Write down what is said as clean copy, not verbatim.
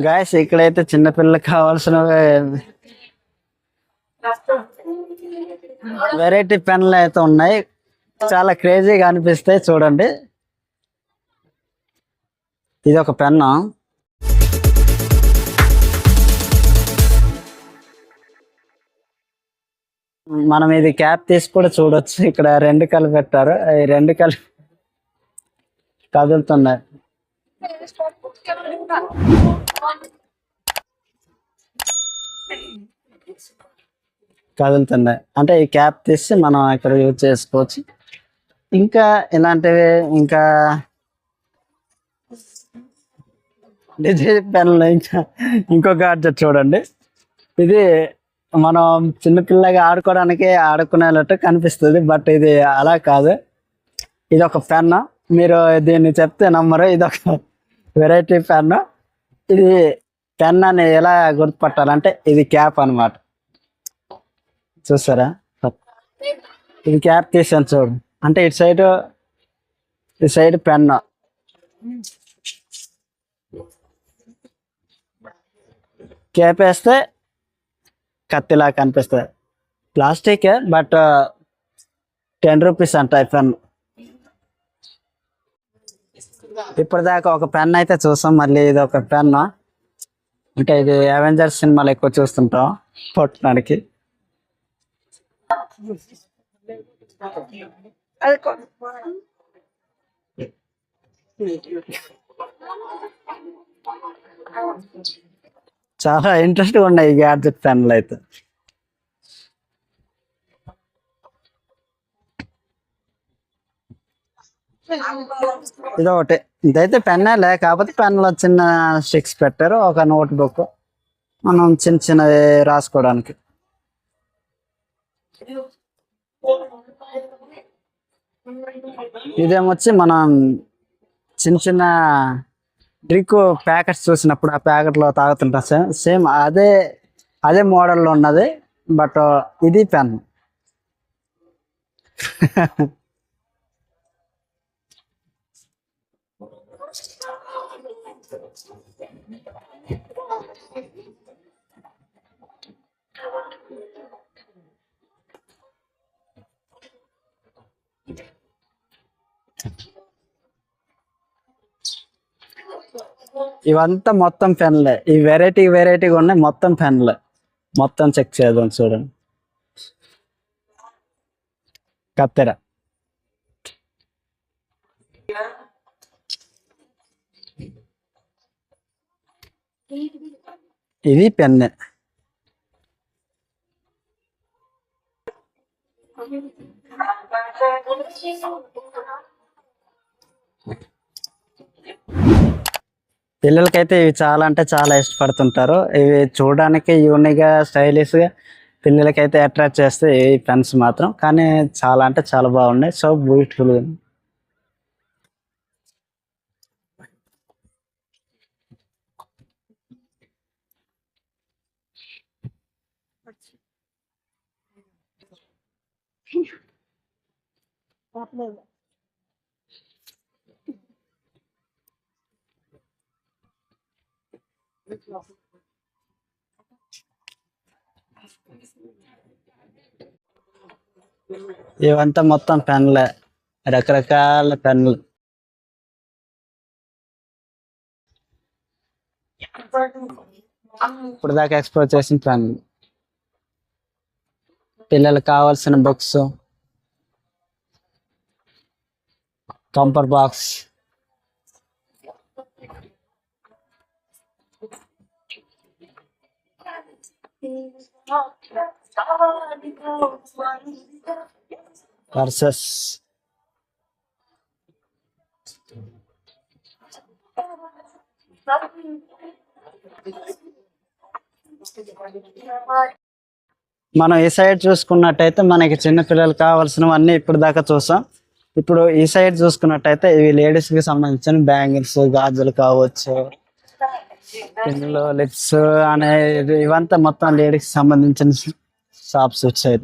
Guys ఇక్కడైతే చిన్నపిల్లలకు కావాల్సిన వెరైటీ పెన్లు అయితే ఉన్నాయి. చాలా క్రేజీగా అనిపిస్తాయి. చూడండి, ఇది ఒక పెన్ను. మనం ఇది క్యాప్ తీసి కూడా చూడొచ్చు. ఇక్కడ రెండు కళ్ళు పెట్టారు. ఈ రెండు కళ్ళు కదులుతున్నాయి. కదులుతున్నాయి అంటే ఈ క్యాప్ తీసి మనం ఇక్కడ యూజ్ చేసుకోవచ్చు. ఇంకా ఇలాంటివి, ఇంకా డిజైన్ పెన్లు, ఇంకా ఇంకో గాడ్జెట్ చూడండి. ఇది మనం చిన్నపిల్లగా ఆడుకోవడానికి ఆడుకునేటట్టు కనిపిస్తుంది, బట్ ఇది అలా కాదు. ఇది ఒక పెన్. మీరు దీన్ని చెప్తే నమ్మరు. ఇది ఒక వెరైటీ పెన్. ఇది పెన్ అని ఎలా గుర్తుపట్టాలంటే ఇది క్యాప్ అన్నమాట. చూసారా, ఇది క్యాప్ తీసాను చూడు. అంటే ఇటు సైడ్ పెన్, క్యాప్ వేస్తే కత్తిలా కనిపిస్తుంది. ప్లాస్టికే, బట్ 10 రూపీస్ అంట ఈ పెన్. ఇప్పటిదాకా ఒక పెన్ అయితే చూసాం. మళ్ళీ ఇది ఒక పెన్. అంటే ఇది అవెంజర్స్ సినిమాలు ఎక్కువ చూస్తుంటాం పట్టడానికి. చాలా ఇంట్రెస్ట్గా ఉన్నాయి ఈ గ్యాడ్జెట్ పెన్లు అయితే. ఇది ఒకటి. ఇదైతే పెన్నే లే, కాకపోతే పెన్లో చిన్న స్టిక్స్ పెట్టారు. ఒక నోట్ బుక్ మనం చిన్నవి రాసుకోవడానికి. ఇదేమొచ్చి మనం చిన్న డ్రింక్ ప్యాకెట్స్ చూసినప్పుడు ఆ ప్యాకెట్లో తాగుతుంటాం. సేమ్ అదే మోడల్లో ఉన్నది, బట్ ఇది పెన్. ఇవంతా మొత్తం పెన్లే. ఈ వెరైటీగా ఉన్నాయి. మొత్తం పెన్లే. మొత్తం చెక్ చేద్దాం. చూడండి, కత్తెర, ఇది పెన్నే. పిల్లలకైతే ఇవి చాలా అంటే చాలా ఇష్టపడుతుంటారు. ఇవి చూడడానికి యూనిక్గా, స్టైలిష్గా పిల్లలకైతే అట్రాక్ట్ చేస్తే ఈ పెన్స్ మాత్రం. కానీ చాలా అంటే చాలా బాగున్నాయి. So beautiful. ఇవంతా మొత్తం పెన్లే, రకరకాల పెన్లు. ఇప్పుడు దాకా ఎక్స్ప్లోర్ చేసిన పెన్లు. పిల్లలకు కావాల్సిన బుక్స్, కంపర్ బాక్స్, పర్సెస్, మనం ఈ సైడ్ చూసుకున్నట్టయితే మనకి చిన్న పిల్లలు కావాల్సినవన్నీ ఇప్పుడు దాకా చూసాం. ఇప్పుడు ఈ సైడ్ చూసుకున్నట్టయితే ఇవి లేడీస్ కి సంబంధించిన బ్యాంగిల్స్, గాజులు కావచ్చు, పిన్నులు, లిప్స్ అనేది, ఇవంతా మొత్తం లేడీస్ కి సంబంధించిన షాప్స్ వచ్చాయి.